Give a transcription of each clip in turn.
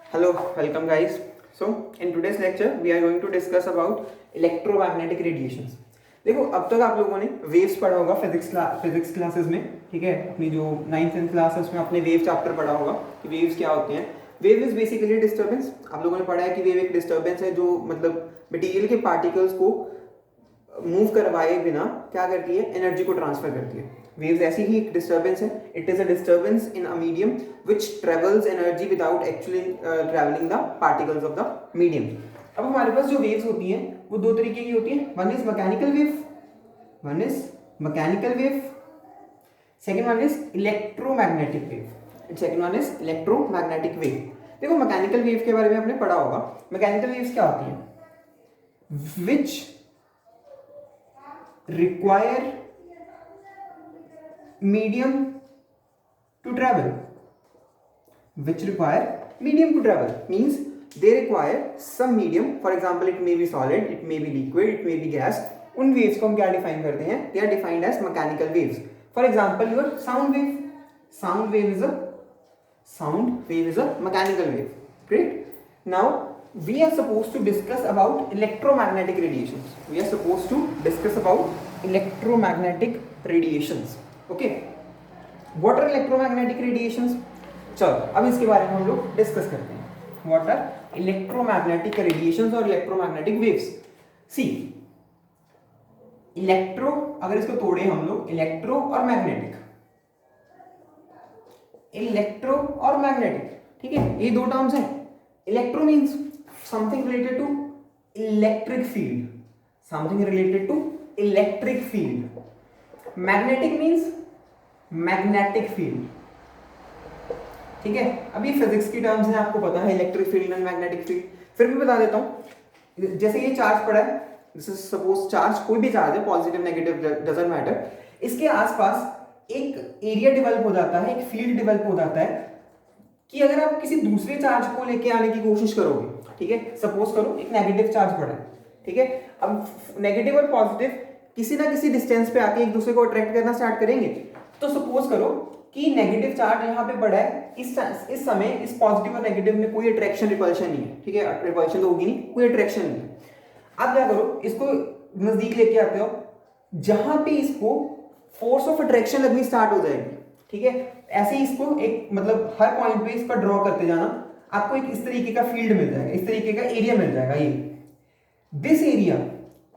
Hello, welcome guys. So in today's lecture we are going to discuss about electromagnetic radiations. देखो अब तक आप लोगों ने वेव्स पढ़ा होगा फिजिक्स क्लासेस में, ठीक है। अपनी जो 9th 10th क्लास है उसमें आपने वेव चैप्टर पढ़ा होगा कि वेव्स क्या होते हैं। Wave is basically disturbance. आप लोगों ने पढ़ा है कि वेव एक डिस्टर्बेंस है जो मतलब मटेरियल के पार्टिकल्स को मूव करवाए बिना क्या करती है, एनर्जी को ट्रांसफर करती है। वेव्स ऐसी ही एक डिस्टर्बेंस है। It is a disturbance in a medium which travels energy without actually travelling the particles of the medium. अब हमारे पास जो वेव्स होती हैं वो दो तरीके की होती हैं। One is mechanical wave, second one is electromagnetic wave. देखो मैकेनिकल वेव के बारे में आपने पढ़ा होगा। मैकेनिकल वेव्स क्या होती हैं? विच require medium to travel, means they require some medium. For example, it may be solid, it may be liquid, it may be gas. उन waves को हम क्या define करते हैं? They are defined as mechanical waves. For example, your sound wave is a mechanical wave. Great. Now we are supposed to discuss about electromagnetic radiations. Okay, what are electromagnetic radiations? चलो अब इसके बारे में हम लोग discuss करते हैं। What are electromagnetic radiations और electromagnetic waves? See, इलेक्ट्रो, अगर इसको तोड़े हम लोग, इलेक्ट्रो और मैग्नेटिक, ठीक है, ये दो टर्म्स हैं। Electro means something related to electric field. Magnetic means magnetic field. ठीक है। अब ये फिजिक्स की टर्म्स हैं, आपको पता है electric field and magnetic field. फिर भी बता देता हूं। जैसे ये चार्ज पड़ा है, दिस इज सपोज चार्ज, कोई भी चार्ज है, पॉजिटिव नेगेटिव डजंट मैटर। इसके आसपास एक एरिया डेवलप हो जाता है, एक फील्ड डेवलप हो जाता है कि अगर आप किसी दूसरे चार्ज को लेके आने की कोशिश करोगे, ठीक है, सपोज करो एक नेगेटिव चार्ज पड़ा है, ठीक है। अब नेगेटिव और पॉजिटिव किसी ना किसी डिस्टेंस पे आके एक दूसरे को अट्रैक्ट करना स्टार्ट करेंगे। तो सपोज करो कि नेगेटिव चार्ज यहाँ पे पड़ा है, इस समय इस पॉजिटिव और नेगेटिव में कोई अट्रैक्शन रिपल्शन नहीं है, ठीक है, रिपल्शन तो होगी नहीं, कोई अट्रैक्शन नहीं है। अब क्या करो, इसको नजदीक लेके आते हो, जहां पे इसको फोर्स ऑफ अट्रैक्शन लगनी स्टार्ट हो जाएगी, ठीक है। ऐसे ही इसको एक मतलब हर पॉइंट पे इस पर ड्रॉ करते जाना, आपको एक इस तरीके का फील्ड मिल जाएगा, इस तरीके का एरिया मिल जाएगा। ये this area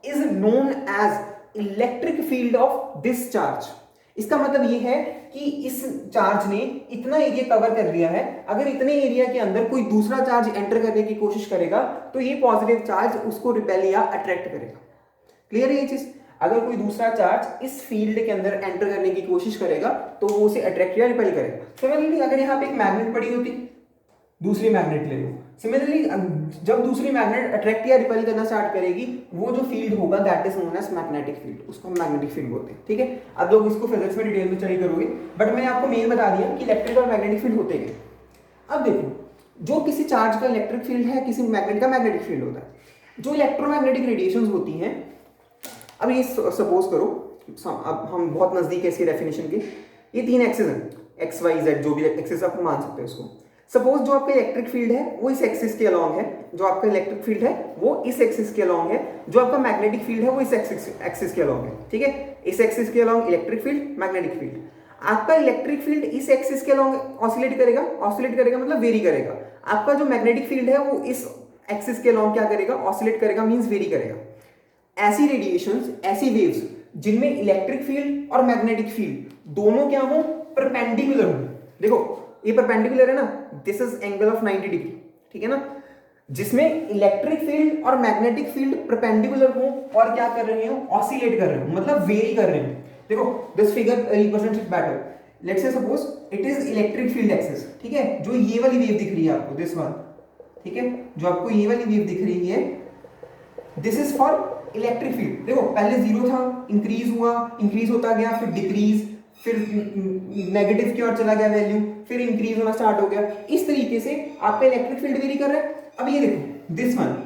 is known as electric field of this charge. इसका मतलब ये है कि इस चार्ज ने इतना एरिया कवर कर लिया है, अगर इतने एरिया के अंदर कोई दूसरा चार्ज एंटर करने की कोशिश करेगा तो ये पॉजिटिव चार्ज उसको रिपेल या अट्रैक्ट करेगा। क्लियर है ये चीज? अगर कोई दूसरा चार्ज इस फील्ड के अंदर एंटर करने की कोशिश करेगा तो वो उसे अट्रैक्ट या रिपेल करेगा। सिमिलरली अगर यहाँ पे एक मैग्नेट पड़ी होती, दूसरी मैग्नेट ले लो, सिमिलरली जब दूसरी मैग्नेट अट्रैक्ट या रिपेल करना स्टार्ट करेगी, वो जो फील्ड होगा that is known as magnetic field, उसको हम मैग्नेटिक फील्ड बोलते हैं, ठीक है। अब लोग इसको फिजिक्स में डिटेल में स्टडी करोगे, बट मैंने आपको मेन बता दिया कि इलेक्ट्रिक और मैग्नेटिक फील्ड होते हैं। अब देखो, जो किसी चार्ज का इलेक्ट्रिक फील्ड है, किसी मैग्नेट का मैग्नेटिक फील्ड होता है। जो इलेक्ट्रोमैग्नेटिक रेडिएशंस होती हैं, अब ये सपोज करो, अब हम बहुत नजदीक है इसकी डेफिनेशन के, ये तीन एक्सिस हैं, एक्स वाई जेड, जो भी एक्सिस आप मान सकते हो इसको। सपोज जो आपका इलेक्ट्रिक फील्ड है वो इस एक्सिस के अलोंग है, जो आपका इलेक्ट्रिक फील्ड है वो इस एक्सिस के अलोंग है, जो आपका मैग्नेटिक फील्ड है वो इस एक्सिस के अलोंग है, ठीक है। इस एक्सिस के along electric field, magnetic field. आपका इलेक्ट्रिक फील्ड इस एक्सिस के अलोंग ऑसिलेट करेगा मतलब वेरी करेगा। आपका जो मैग्नेटिक फील्ड है वो इस एक्सिस के अलोंग क्या करेगा, ऑसिलेट करेगा, मींस वेरी करेगा। ऐसी रेडिएशंस, ऐसी वेव्स जिनमें इलेक्ट्रिक फील्ड और मैग्नेटिक फील्ड दोनों क्या हो, परपेंडिकुलर हो। देखो ये परपेंडिकुलर है ना, this is angle of 90 degree, ठीक है ना। जिसमें इलेक्ट्रिक फील्ड और मैग्नेटिक फील्ड परपेंडिकुलर हो और क्या कर रहे हो, ऑसिलेट कर रहे हो, मतलब वेरी कर रहे हो। देखो this figure represents it better. Let's say suppose it is electric field axis, ठीक है, जो ये वाली वेव दिख रही है आपको, दिस वन, ठीक है, जो आपको ये वाली वेव दिख रही है, this is for electric field. देखो पहले जीरो था, इंक्रीज होता गया, फिर डिक्रीज, फिर नेगेटिव की ओर चला गया वैल्यू, फिर इंक्रीज होना स्टार्ट हो गया। इस तरीके से आपका इलेक्ट्रिक फील्ड वेरी कर रहा है। अब ये देखो this one,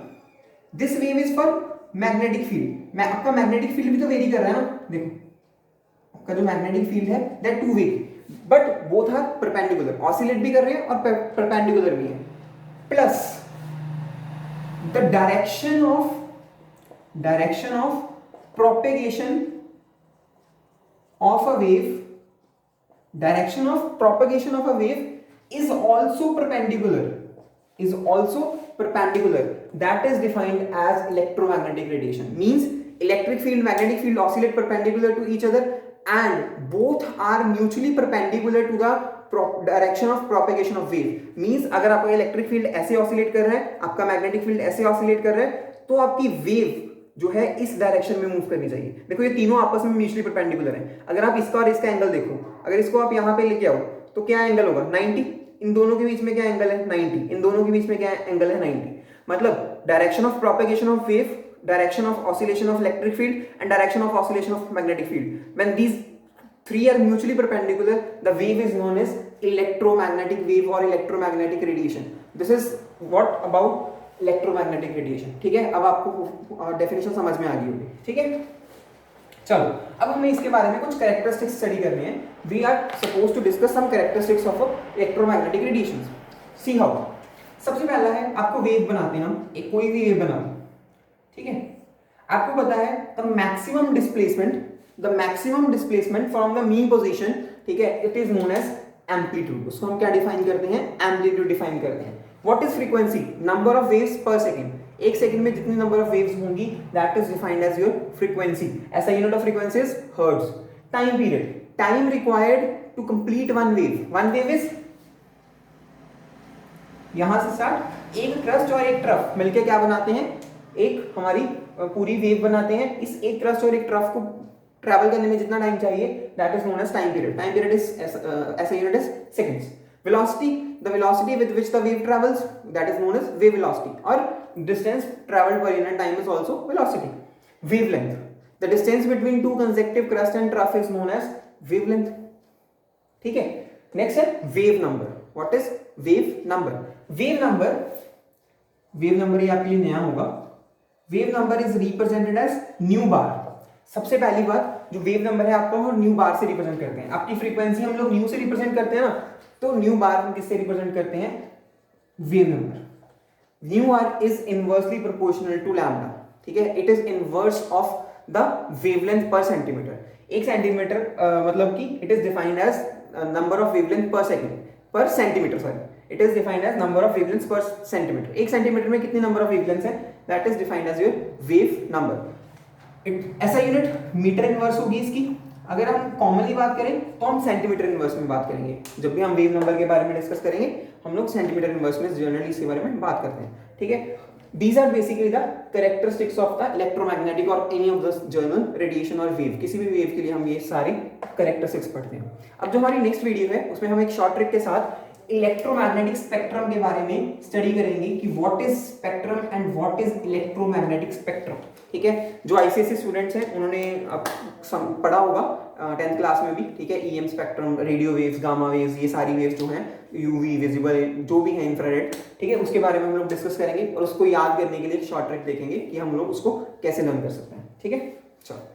this wave is for magnetic field. आपका मैग्नेटिक फील्ड भी तो वेरी कर रहा है ना। देखो आपका जो मैग्नेटिक फील्ड है that two way, but both are perpendicular, oscillate भी कर रहे हैं और परपेंडिकुलर भी है। Plus the direction of propagation of a wave, direction of propagation of a wave is also perpendicular, that is defined as electromagnetic radiation. Means electric field, magnetic field oscillate perpendicular to each other and both are mutually perpendicular to the direction of propagation of wave. Means अगर आपका electric field ऐसे oscillate कर रहा है, आपका magnetic field ऐसे oscillate कर रहा है, तो आपकी वेव जो है इस डायरेक्शन में मूव करनी चाहिए. देखो ये तीनों आपस में म्यूचुअली परपेंडिकुलर हैं. अगर आप इसका और इसका एंगल देखो, अगर इसको आप यहां पे लेके आओ तो क्या एंगल होगा 90. इन दोनों के बीच में क्या एंगल है 90. इन दोनों के बीच में क्या एंगल है 90. मतलब direction of propagation of wave, direction of oscillation of electric field and direction of oscillation of magnetic field. When these three are mutually perpendicular, the wave is known as electromagnetic wave or electromagnetic radiation. This is what about electromagnetic radiation. ठीक है, अब आपको definition समझ में आ गई होगी. ठीक है, चलो अब हमें इसके बारे में कुछ कैरेक्टरिस्टिक्स स्टडी करनी है. We are suppose to discuss some characteristics of electromagnetic radiation. See how. सबसे पहला है, आपको वेव बनाते हैं हम, एक कोई भी वेव बना लो. ठीक है, आपको पता है the maximum displacement from the mean position, ठीक है, it is known as amplitude. उसको हम क्या डिफाइन करते हैं, एम्पलीट्यूड डिफाइन करते हैं. What is frequency, number of waves पर सेकंड. एक सेकंड में जितनी नंबर ऑफ वेव्स होंगी that is defined as your frequency. SI unit of frequency is hertz. Time period, time required to complete one wave is, यहां से start, एक crust और एक ट्रफ मिलके क्या बनाते हैं, एक हमारी पूरी वेव बनाते हैं. इस एक क्रस्ट और एक ट्रफ को ट्रैवल करने में जितना टाइम चाहिए that is known as time period. Time period is SI unit is seconds. Velocity, the velocity with which the wave travels that is known as wave velocity. और distance travelled per unit time is also velocity. Wavelength, the distance between two consecutive crest and trough is known as wavelength. ठीक है, next है wave number. What is wave number. Wave number ये आपके लिए नया होगा. Wave number is represented as nu bar. सबसे पहली बात, जो वेव नंबर है आपको हम न्यू बार से रिप्रेजेंट करते हैं. आपकी फ्रीक्वेंसी हम लोग न्यू से रिप्रेजेंट करते हैं ना, तो न्यू बार हम किससे रिप्रेजेंट करते हैं, wave number. Nu R is inversely proportional to lambda. ठीक है, it is inverse of the wavelength per centimetre. एक सेंटीमीटर मतलब कि it is defined as number of wavelength per second, per centimetre, sorry, it is defined as number of wavelengths per centimetre. एक centimetre में कितने number of wavelengths हैं, that is defined as your wave number. ऐसा unit metre inverse होगी इसकी. अगर हम commonly बात करें तो हम सेंटीमीटर इनवर्स में बात करेंगे. जब भी हम वेव नंबर के बारे में डिस्कस करेंगे हम लोग सेंटीमीटर इनवर्स में जनरली इसके बारे में बात करते हैं. ठीक है, these are basically the characteristics of the electromagnetic or any of the journal radiation और wave. किसी भी वेव के लिए हम ये सारे characteristics पढ़ते हैं. अब जो हमारी नेक्स्ट वीडियो है उसमें हम एक शॉर्ट ट्रिक के साथ इलेक्ट्रोमैग्नेटिक स्पेक्ट्रम के बारे में स्टडी करेंगे कि what is spectrum and what is electromagnetic spectrum. ठीक है, जो आईसीएसई स्टूडेंट्स हैं उन्होंने अब पढ़ा होगा 10th क्लास में भी. ठीक है, EM spectrum, radio waves, gamma waves, ये सारी वेव्स जो हैं, यूवी, विजिबल, जो भी है इंफ्रारेड, ठीक है, उसके बारे में हम लोग डिस्कस करेंगे और उसको याद करने के लिए एक शॉर्ट ट्रिक देखेंगे कि हम लोग उसको कैसे लर्न कर सकते हैं. ठीक है, चलो.